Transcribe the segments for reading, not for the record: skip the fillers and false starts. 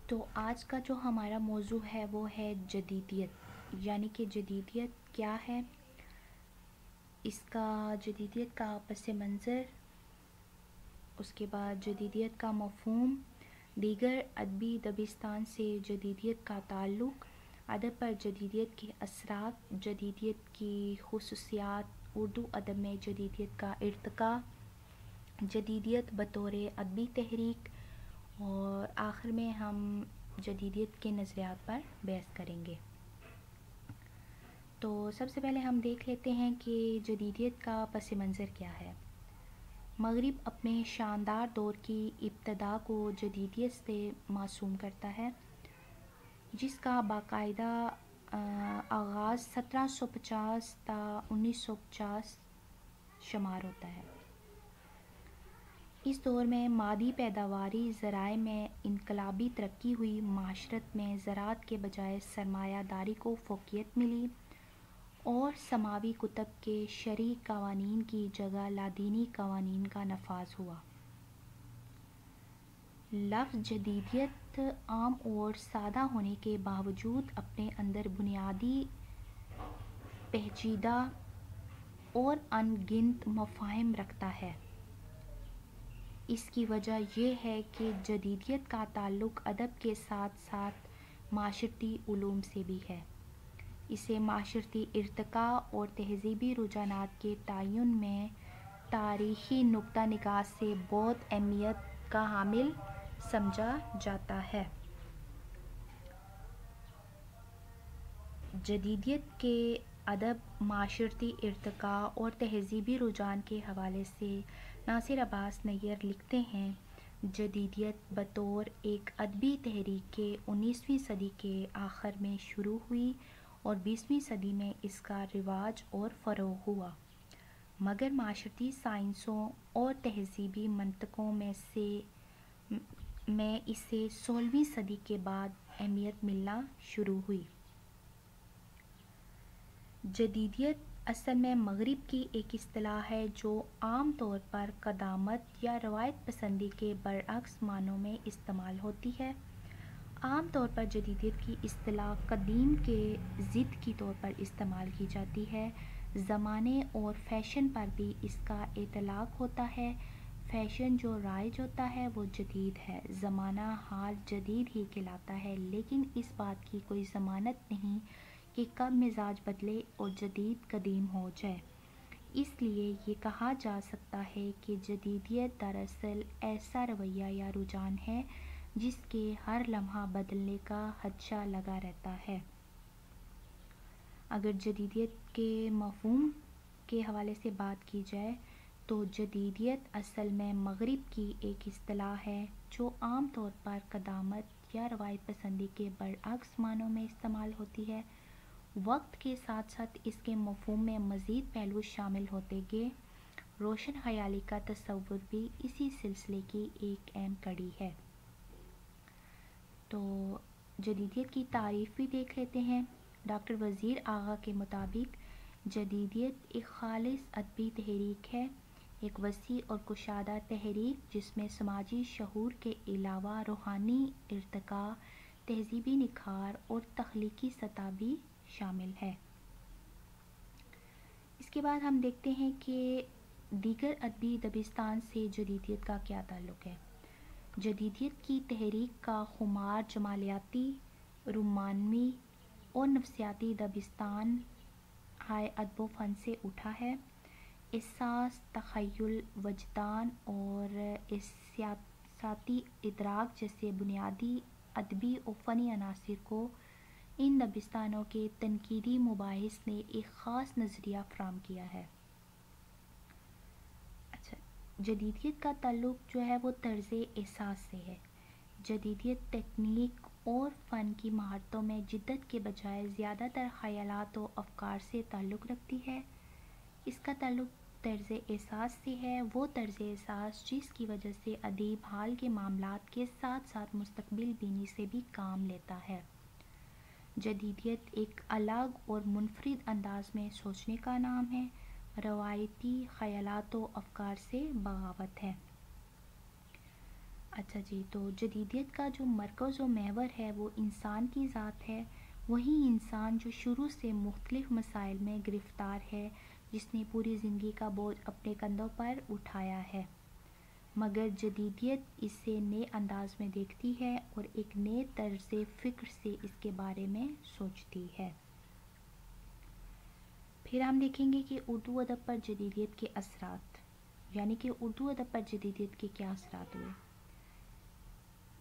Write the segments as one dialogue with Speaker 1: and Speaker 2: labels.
Speaker 1: تو آج کا جو ہمارا موضوع ہے وہ ہے جدیدیت، یعنی کہ جدیدیت کیا ہے، اس کا جدیدیت کا پس منظر، اس کے بعد جدیدیت کا مفہوم، دیگر ادبی دبستان سے جدیدیت کا تعلق، ادب پر جدیدیت کے اثرات، جدیدیت کی خصوصیات، اردو ادب میں جدیدیت کا ارتقاء، جدیدیت بطور ادبی تحریک، اور آخر میں ہم جدیدیت کے نظریات پر بحث کریں گے۔ تو سب سے پہلے ہم دیکھ لیتے ہیں کہ جدیدیت کا پس منظر کیا ہے۔ مغرب اپنے شاندار دور کی ابتدا کو جدیدیت سے موسوم کرتا ہے، جس کا باقاعدہ آغاز 1750 تا 1950 شمار ہوتا ہے۔ اس دور میں مادی پیداواری ذرائع میں انقلابی ترقی ہوئی، معاشرت میں زراعت کے بجائے سرمایہ داری کو فوقیت ملی، اور سماوی کتب کے شرعی قوانین کی جگہ لادینی قوانین کا نفاذ ہوا۔ لفظ جدیدیت عام اور سادہ ہونے کے باوجود اپنے اندر بنیادی پیچیدہ اور ان گنت مفاہیم رکھتا ہے۔ اس کی وجہ یہ ہے کہ جدیدیت کا تعلق ادب کے ساتھ ساتھ معاشرتی علوم سے بھی ہے۔ اسے معاشرتی ارتقاء اور تہذیبی رجحانات کے تعین میں تاریخی نقطہ نگار سے بہت اہمیت کا حامل سمجھا جاتا ہے۔ جدیدیت کے ادب، معاشرتی ارتقاء اور تہذیبی رجحان کے حوالے سے ناصر عباس نیّر لکھتے ہیں، جدیدیت بطور ایک ادبی تحریک کے 19ویں صدی کے آخر میں شروع ہوئی اور 20ویں صدی میں اس کا رواج اور فروغ ہوا، مگر معاشرتی سائنسوں اور تہذیبی منطقوں میں اسے 16ویں صدی کے بعد اہمیت ملنا شروع ہوئی۔ جدیدیت اصل میں مغرب کی ایک اصطلاح ہے جو عام طور پر قدامت یا روایت پسندی کے برعکس معنوں میں استعمال ہوتی ہے۔ عام طور پر جدیدیت کی اصطلاح قدیم کے ضد کے طور پر استعمال کی جاتی ہے۔ زمانے اور فیشن پر بھی اس کا اطلاق ہوتا ہے۔ فیشن جو رائج ہوتا ہے وہ جدید ہے، زمانہ حال جدید ہی کہلاتا ہے، لیکن اس بات کی کوئی ضمانت نہیں کہ کب مزاج بدلے اور جدید قدیم ہو جائے۔ اس لیے یہ کہا جا سکتا ہے کہ جدیدیت دراصل ایسا رویہ یا رجحان ہے جس کے ہر لمحہ بدلنے کا خدشہ لگا رہتا ہے۔ اگر جدیدیت کے مفہوم کے حوالے سے بات کی جائے تو جدیدیت اصل میں مغرب کی ایک اصطلاح ہے جو عام طور پر قدامت یا روایت پسندی کے برعکس معنوں میں استعمال ہوتی ہے۔ وقت کے ساتھ ساتھ اس کے مفہوم میں مزید پہلو شامل ہوتے گئے۔ روشن خیالی کا تصور بھی اسی سلسلے کی ایک اہم کڑی ہے۔ تو جدیدیت کی تعریف بھی دیکھ لیتے ہیں۔ ڈاکٹر وزیر آغا کے مطابق جدیدیت ایک خالص ادبی تحریک ہے، ایک وسیع اور کشادہ تحریک جس میں سماجی شعور کے علاوہ روحانی ارتقاء، تہذیبی نکھار اور تخلیقی سطح بھی شامل ہے۔ اس کے بعد ہم دیکھتے ہیں کہ دیگر ادبی دبستان سے جدیدیت کا کیا تعلق ہے۔ جدیدیت کی تحریک کا خمار جمالیاتی، رومانوی اور نفسیاتی دبستان ہائے ادب و فن سے اٹھا ہے۔ احساس، تخیل، وجدان اور احساساتی ادراک جیسے بنیادی ادبی و فنی عناصر کو ان دبستانوں کے تنقیدی مباحث نے ایک خاص نظریہ فراہم کیا ہے۔ جدیدیت کا تعلق جو ہے وہ طرز احساس سے ہے۔ جدیدیت تکنیک اور فن کی مہارتوں میں جدت کے بجائے زیادہ تر خیالات و افکار سے تعلق رکھتی ہے۔ اس کا تعلق طرز احساس سے ہے، وہ طرز احساس جس کی وجہ سے ادیب حال کے معاملات کے ساتھ ساتھ مستقبل بینی سے بھی کام لیتا ہے۔ جدیدیت ایک الگ اور منفرد انداز میں سوچنے کا نام ہے، روایتی خیالات و افکار سے بغاوت ہے۔ اچھا جی، تو جدیدیت کا جو مرکز و محور ہے وہ انسان کی ذات ہے، وہی انسان جو شروع سے مختلف مسائل میں گرفتار ہے، جس نے پوری زندگی کا بوجھ اپنے کندھوں پر اٹھایا ہے، مگر جدیدیت اسے نئے انداز میں دیکھتی ہے اور ایک نئے طرز فکر سے اس کے بارے میں سوچتی ہے۔ پھر ہم دیکھیں گے کہ اردو ادب پر جدیدیت کے اثرات، یعنی کہ اردو ادب پر جدیدیت کے کیا اثرات ہوئے۔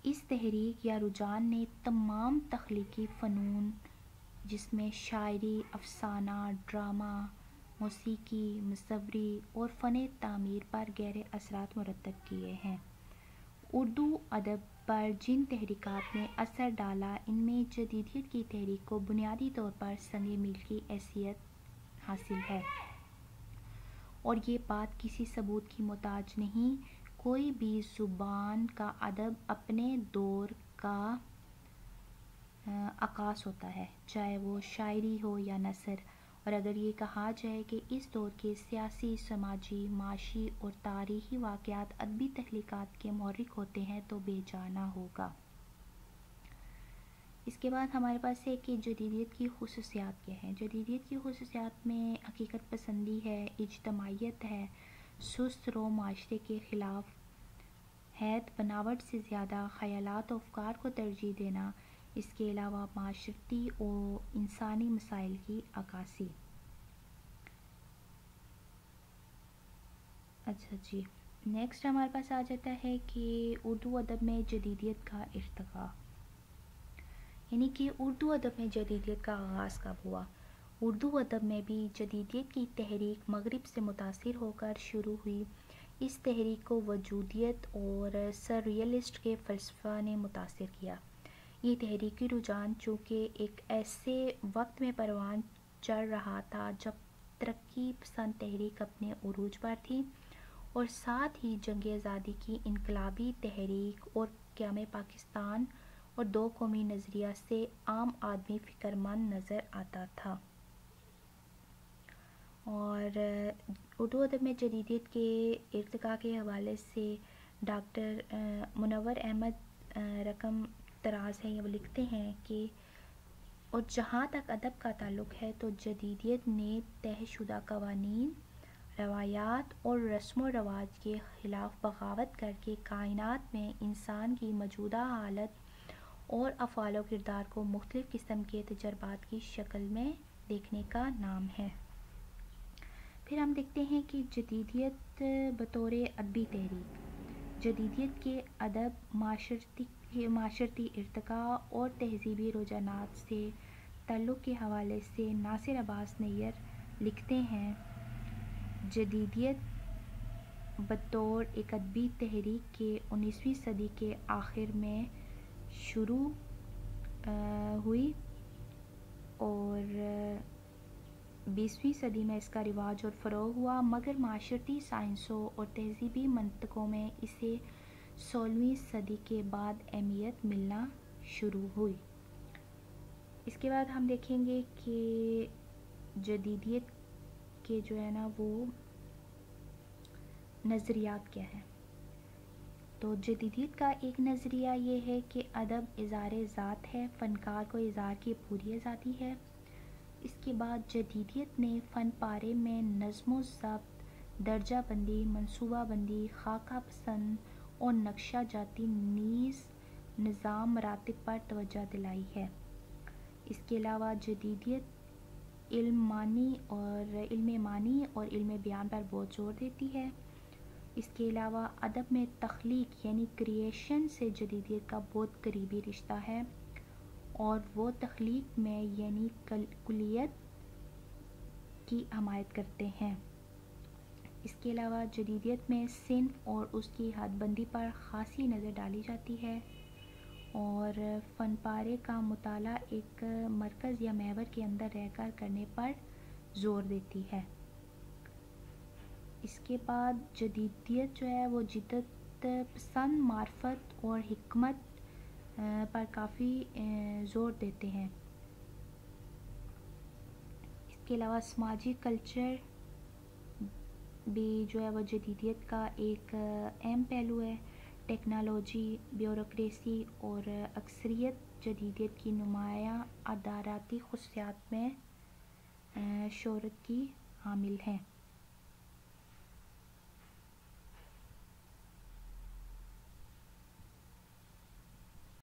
Speaker 1: اس تحریک یا رجحان نے تمام تخلیقی فنون جس میں شاعری، افسانہ، ڈرامہ، موسیقی، مصوری اور فن تعمیر پر گہرے اثرات مرتب کیے ہیں۔ اردو ادب پر جن تحریکات نے اثر ڈالا ان میں جدیدیت کی تحریک کو بنیادی طور پر سنگ میل کی حیثیت حاصل ہے، اور یہ بات کسی ثبوت کی محتاج نہیں۔ کوئی بھی زبان کا ادب اپنے دور کا عکاس ہوتا ہے، چاہے وہ شاعری ہو یا نثر، اور اگر یہ کہا جائے کہ اس دور کے سیاسی، سماجی، معاشی اور تاریخی واقعات ادبی تخلیقات کے محرک ہوتے ہیں تو بے جانا ہوگا۔ اس کے بعد ہمارے پاس ہے کہ جدیدیت کی خصوصیات کیا ہیں۔ جدیدیت کی خصوصیات میں حقیقت پسندی ہے، اجتماعیت ہے، سست رو معاشرے کے خلاف ہیت، بناوٹ سے زیادہ خیالات و افکار کو ترجیح دینا، اس کے علاوہ معاشرتی و انسانی مسائل کی عکاسی۔ اچھا جی، نیکسٹ ہمارے پاس آ جاتا ہے کہ اردو ادب میں جدیدیت کا ارتقاء، یعنی کہ اردو ادب میں جدیدیت کا آغاز کب ہوا۔ اردو ادب میں بھی جدیدیت کی تحریک مغرب سے متاثر ہو کر شروع ہوئی۔ اس تحریک کو وجودیت اور سرریلسٹ کے فلسفہ نے متاثر کیا۔ یہ تحریکی رجحان چونکہ ایک ایسے وقت میں پروان چڑھ رہا تھا جب ترقی پسند تحریک اپنے عروج پر تھی، اور ساتھ ہی جنگ آزادی کی انقلابی تحریک اور قیام پاکستان اور دو قومی نظریہ سے عام آدمی فکر مند نظر آتا تھا۔ اور اردو ادب میں جدیدیت کے ارتقاء کے حوالے سے ڈاکٹر منور احمد رقم طراز ہیں، وہ لکھتے ہیں کہ اور جہاں تک ادب کا تعلق ہے تو جدیدیت نے طے شدہ قوانین، روایات اور رسم و رواج کے خلاف بغاوت کر کے کائنات میں انسان کی موجودہ حالت اور افعال و کردار کو مختلف قسم کے تجربات کی شکل میں دیکھنے کا نام ہے۔ پھر ہم دیکھتے ہیں کہ جدیدیت بطور ادبی تحریک، جدیدیت کے ادب معاشرتی ارتقاء اور تہذیبی رجحانات سے تعلق کے حوالے سے ناصر عباس نیر لکھتے ہیں، جدیدیت بطور ایک ادبی تحریک کے 19ویں صدی کے آخر میں شروع ہوئی اور 20ویں صدی میں اس کا رواج اور فروغ ہوا، مگر معاشرتی سائنسوں اور تہذیبی منطقوں میں اسے 16ویں صدی کے بعد اہمیت ملنا شروع ہوئی۔ اس کے بعد ہم دیکھیں گے کہ جدیدیت کے جو ہے نا وہ نظریات کیا ہیں۔ تو جدیدیت کا ایک نظریہ یہ ہے کہ ادب اظہار ذات ہے، فنکار کو اظہار کی پوری آزادی ہے۔ اس کے بعد جدیدیت نے فن پارے میں نظم و ضبط، درجہ بندی، منصوبہ بندی، خاکہ پسند اور نقشہ جاتی نیز نظام مراتب پر توجہ دلائی ہے۔ اس کے علاوہ جدیدیت علم معنی اور علم بیان پر بہت زور دیتی ہے۔ اس کے علاوہ ادب میں تخلیق یعنی کریشن سے جدیدیت کا بہت قریبی رشتہ ہے، اور وہ تخلیق میں یعنی کلیت کی حمایت کرتے ہیں۔ اس کے علاوہ جدیدیت میں صنف اور اس کی حد بندی پر خاصی نظر ڈالی جاتی ہے، اور فن پارے کا مطالعہ ایک مرکز یا محور کے اندر رہ کر کرنے پر زور دیتی ہے۔ اس کے بعد جدیدیت جو ہے وہ جدت پسند، معرفت اور حکمت پر کافی زور دیتے ہیں۔ اس کے علاوہ سماجی کلچر بھی جو ہے وہ جدیدیت کا ایک اہم پہلو ہے۔ ٹیکنالوجی، بیوروکریسی اور اکثریت جدیدیت کی نمایاں اداراتی خصوصیات میں شہرت کی حامل ہیں۔